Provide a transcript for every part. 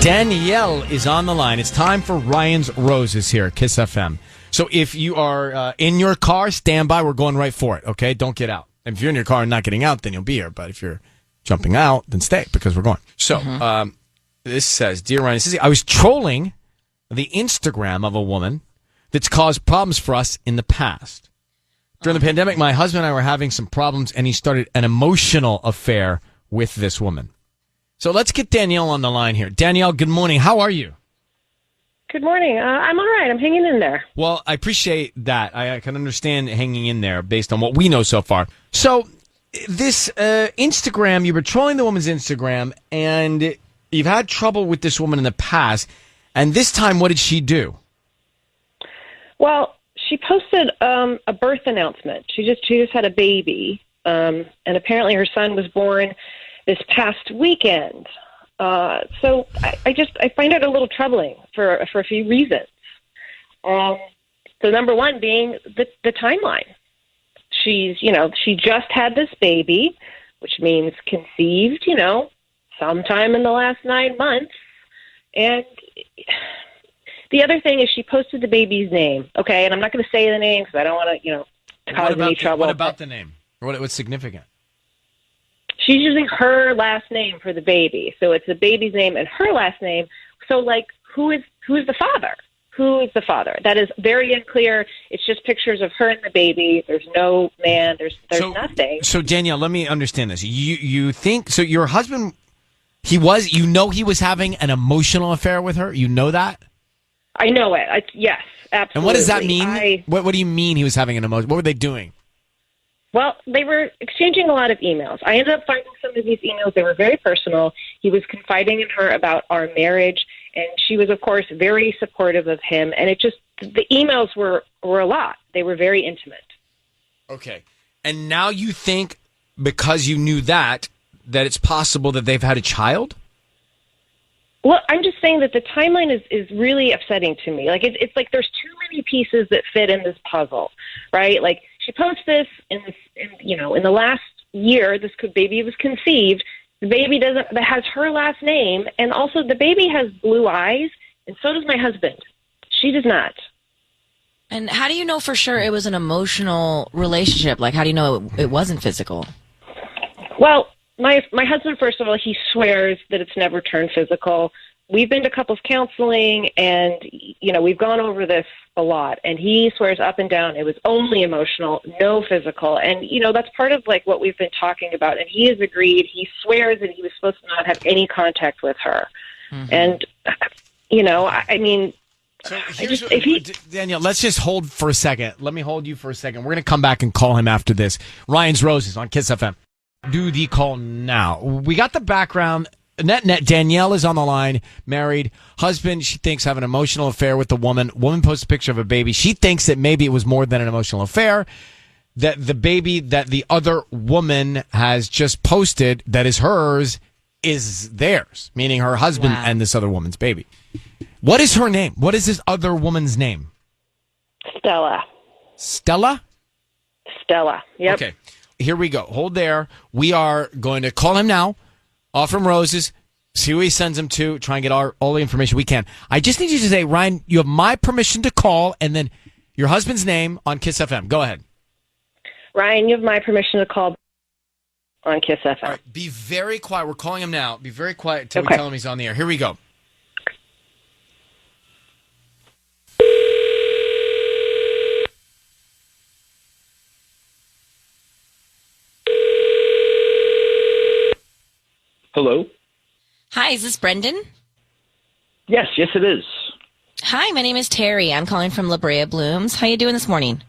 Danielle is on the line. It's time for Ryan's Roses here at Kiss FM. So if you are in your car, stand by. We're going right for it, okay? Don't get out. And if you're in your car and not getting out, then you'll be here. But if you're jumping out, then stay because we're going. So this says, Dear Ryan, I was trolling the Instagram of a woman that's caused problems for us in the past. During the pandemic, my husband and I were having some problems, and he started an emotional affair with this woman. So let's get Danielle on the line here. Danielle, good morning. How are you? Good morning. I'm all right. I'm hanging in there. Well, I appreciate that. I can understand hanging in there based on what we know so far. So this Instagram, you were trolling the woman's Instagram, and you've had trouble with this woman in the past. And this time, what did she do? Well, she posted a birth announcement. She just had a baby, and apparently her son was born this past weekend. So I find it a little troubling for a few reasons. So number one being the timeline. She just had this baby, which means conceived, sometime in the last 9 months. And the other thing is she posted the baby's name. Okay. And I'm not going to say the name because I don't want to, cause any trouble. What about the name? What's significant? She's using her last name for the baby. So it's the baby's name and her last name. So, who is the father? Who is the father? That is very unclear. It's just pictures of her and the baby. There's no man. There's nothing. So, Danielle, let me understand this. You think, so your husband, he was having an emotional affair with her? You know that? I know it. Yes, absolutely. And what does that mean? What do you mean he was having an emotion? What were they doing? Well, they were exchanging a lot of emails. I ended up finding some of these emails. They were very personal. He was confiding in her about our marriage, and she was, of course, very supportive of him. And the emails were a lot. They were very intimate. Okay. And now you think, because you knew that it's possible that they've had a child? Well, I'm just saying that the timeline is really upsetting to me. It's like there's too many pieces that fit in this puzzle, right? She posts this in the last year, this baby was conceived. The baby that has her last name, and also the baby has blue eyes, and so does my husband. She does not. And how do you know for sure it was an emotional relationship? How do you know it wasn't physical? Well, my husband, first of all, he swears that it's never turned physical. We've been to couples counseling, and, we've gone over this a lot. And he swears up and down it was only emotional, no physical. And, that's part of, what we've been talking about. And he has agreed. He swears that he was supposed to not have any contact with her. Mm-hmm. And, I mean... So Danielle, let's just hold for a second. Let me hold you for a second. We're going to come back and call him after this. Ryan's Roses on Kiss FM. Do the call now. We got the background. Danielle is on the line, married, husband, she thinks have an emotional affair with the woman. Woman posts a picture of a baby. She thinks that maybe it was more than an emotional affair, that the baby that the other woman has just posted that is hers is theirs, meaning her husband and this other woman's baby. What is her name? What is this other woman's name? Stella. Stella? Stella, yep. Okay, here we go. Hold there. We are going to call him now. Offer him roses, see who he sends them to, try and get all the information we can. I just need you to say, Ryan, you have my permission to call, and then your husband's name on Kiss FM. Go ahead. Ryan, you have my permission to call on Kiss FM. All right, be very quiet. We're calling him now. Be very quiet until we tell him he's on the air. Here we go. Hello? Hi, is this Brendan? Yes, it is. Hi, my name is Terry. I'm calling from La Brea Blooms. How you doing this morning?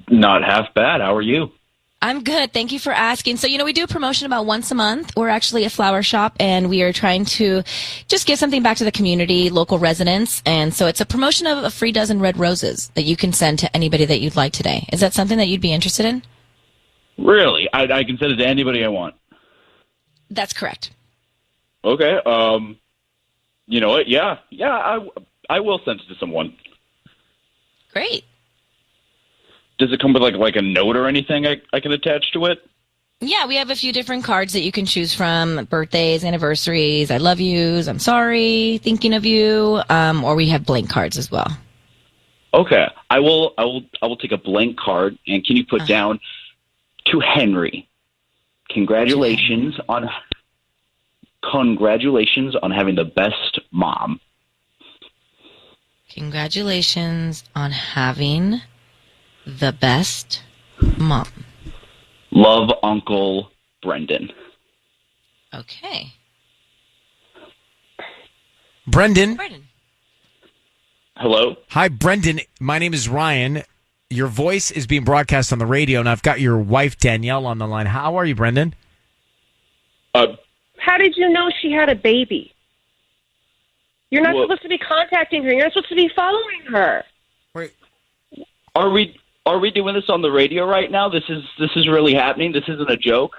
Not half bad. How are you? I'm good. Thank you for asking. So, we do a promotion about once a month. We're actually a flower shop, and we are trying to just give something back to the community, local residents. And so it's a promotion of a free dozen red roses that you can send to anybody that you'd like today. Is that something that you'd be interested in? Really? I can send it to anybody I want. That's correct. Okay. You know what? Yeah. I will send it to someone. Great. Does it come with like a note or anything I can attach to it? Yeah, we have a few different cards that you can choose from: birthdays, anniversaries, I love yous, I'm sorry, thinking of you, or we have blank cards as well. Okay, I will take a blank card, and can you put down to Henry? Congratulations on having the best mom. Congratulations on having the best mom. Love, Uncle Brendan. Okay. Brendan. Hello? Hi, Brendan. My name is Ryan. Your voice is being broadcast on the radio, and I've got your wife, Danielle, on the line. How are you, Brendan? How did you know she had a baby? You're not supposed to be contacting her. You're not supposed to be following her. Wait. Are we doing this on the radio right now? This is really happening? This isn't a joke?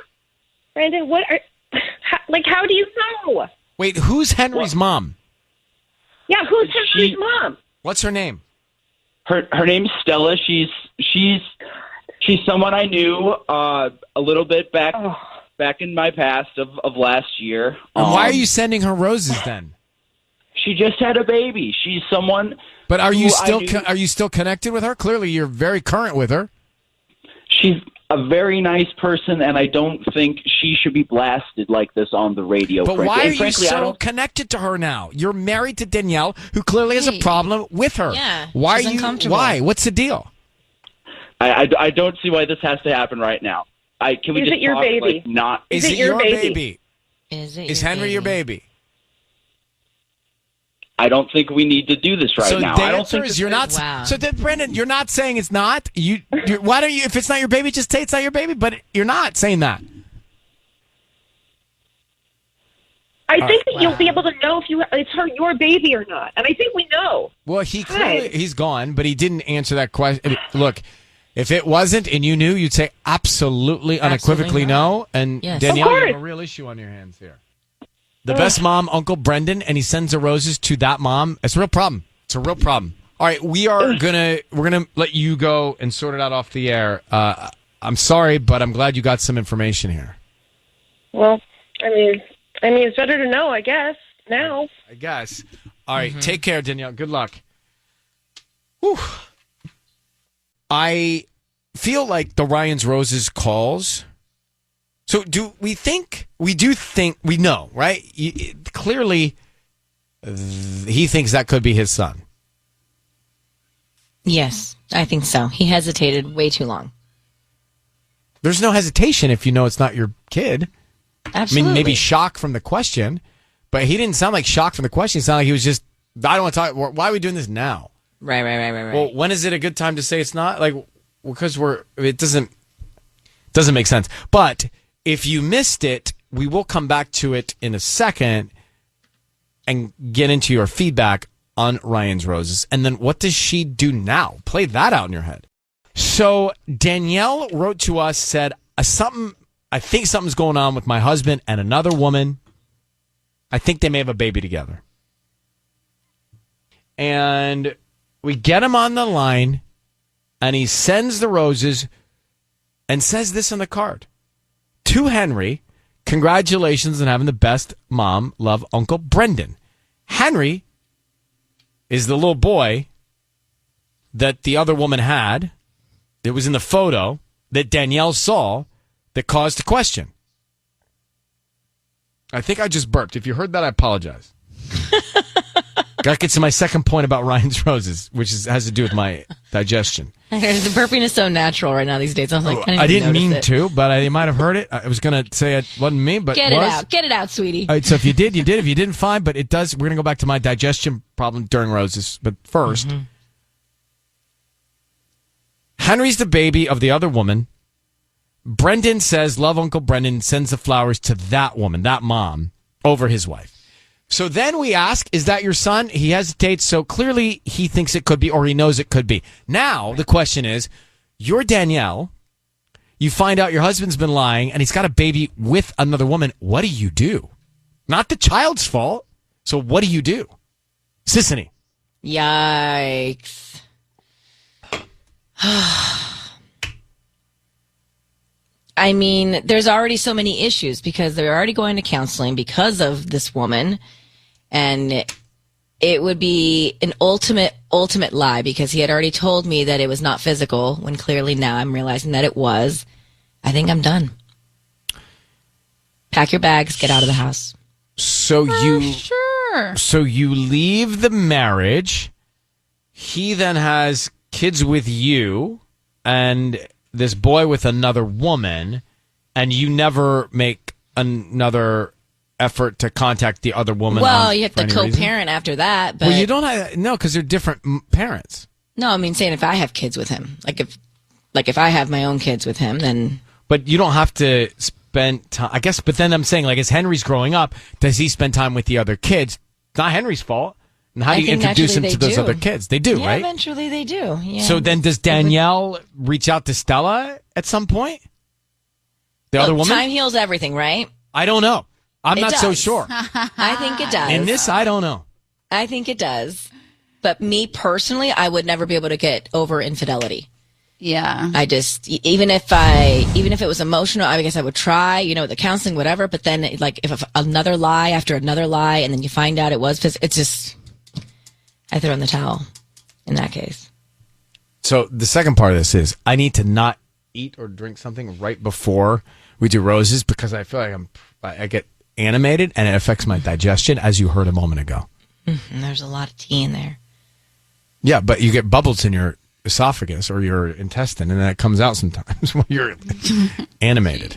Brandon, how do you know? Wait, who's Henry's mom? Yeah, who's Henry's mom? What's her name? Her name's Stella. She's someone I knew a little bit back in my past of last year. And why are you sending her roses then? She just had a baby. She's someone. But are you still connected with her? Clearly, you're very current with her. She's a very nice person, and I don't think she should be blasted like this on the radio. But frankly. why are and frankly, you so connected to her now? You're married to Danielle, who clearly has a problem with her. Yeah, why she's are you? uncomfortable. Why? What's the deal? I don't see why this has to happen right now. Can we Is just it your talk, baby? like, not? Is it your baby? Is Henry your baby? I don't think we need to do this right now. The I don't answer think is you're not. Wow. So then, Brendan, you're not saying it's not. Why don't you? If it's not your baby, just say it's not your baby. But you're not saying that. I think that you'll be able to know if it's your baby or not, and I think we know. Well, he's gone, but he didn't answer that question. Look, if it wasn't and you knew, you'd say absolutely, unequivocally no. And Yes. Danielle, Of you course. have a real issue on your hands here. The best mom, Uncle Brendan, and he sends the roses to that mom. It's a real problem. It's a real problem. All right, we're gonna let you go and sort it out off the air. I'm sorry, but I'm glad you got some information here. Well, I mean, it's better to know, I guess. Now, I guess. All right, take care, Danielle. Good luck. Whew. I feel like the Ryan's Roses calls. So we know, right? Clearly, he thinks that could be his son. Yes, I think so. He hesitated way too long. There's no hesitation if you know it's not your kid. Absolutely. I mean, maybe shock from the question, but he didn't sound like shock from the question. It sounded like he was just, I don't want to talk. Why are we doing this now? Right. Well, when is it a good time to say it's not? Like, because it doesn't make sense. But if you missed it, we will come back to it in a second and get into your feedback on Ryan's Roses. And then what does she do now? Play that out in your head. So Danielle wrote to us, said, I think something's going on with my husband and another woman. I think they may have a baby together. And we get him on the line, and he sends the roses and says this on the card. To Henry, congratulations on having the best mom. Love, Uncle Brendan. Henry is the little boy that the other woman had. It was in the photo that Danielle saw that caused the question. I think I just burped. If you heard that, I apologize. Got to get to my second point about Ryan's Roses, which has to do with my digestion. The burping is so natural right now these days. I was like, I didn't mean to, but I might have heard it. I was going to say it wasn't me, but Get it out, sweetie. All right, so if you did. If you didn't, fine, but it does. We're going to go back to my digestion problem during Roses. But first, Henry's the baby of the other woman. Brendan says, love Uncle Brendan, sends the flowers to that woman, that mom, over his wife. So then we ask, is that your son? He hesitates, so clearly he thinks it could be, or he knows it could be. Now the question is, you're Danielle. You find out your husband's been lying, and he's got a baby with another woman. What do you do? Not the child's fault. So what do you do? Sissany. Yikes. I mean, there's already so many issues because they're already going to counseling because of this woman. And it would be an ultimate lie because he had already told me that it was not physical when clearly now I'm realizing that it was. I think I'm done. Pack your bags, get out of the house. So you leave the marriage. He then has kids with you and this boy with another woman, and you never make another effort to contact the other woman. Well, you have to co-parent after that. But well, you don't have because they're different parents. No, I mean saying if I have kids with him, like if I have my own kids with him, then. But you don't have to spend time, I guess. But then I'm saying, like, as Henry's growing up, does he spend time with the other kids? It's not Henry's fault. And how do you introduce him to those other kids? They do, right? Eventually they do. Yeah. So then does Danielle reach out to Stella at some point? The other woman? Time heals everything, right? I don't know. I'm not so sure. I think it does. In this, I don't know. I think it does. But me personally, I would never be able to get over infidelity. Yeah. I just, even if it was emotional, I guess I would try, the counseling, whatever. But then, like, if another lie after another lie, and then you find out it was, it's just, I throw in the towel in that case. So the second part of this is I need to not eat or drink something right before we do roses because I feel like I get animated and it affects my digestion, as you heard a moment ago. Mm-hmm. There's a lot of tea in there. Yeah, but you get bubbles in your esophagus or your intestine, and then it comes out sometimes when you're animated.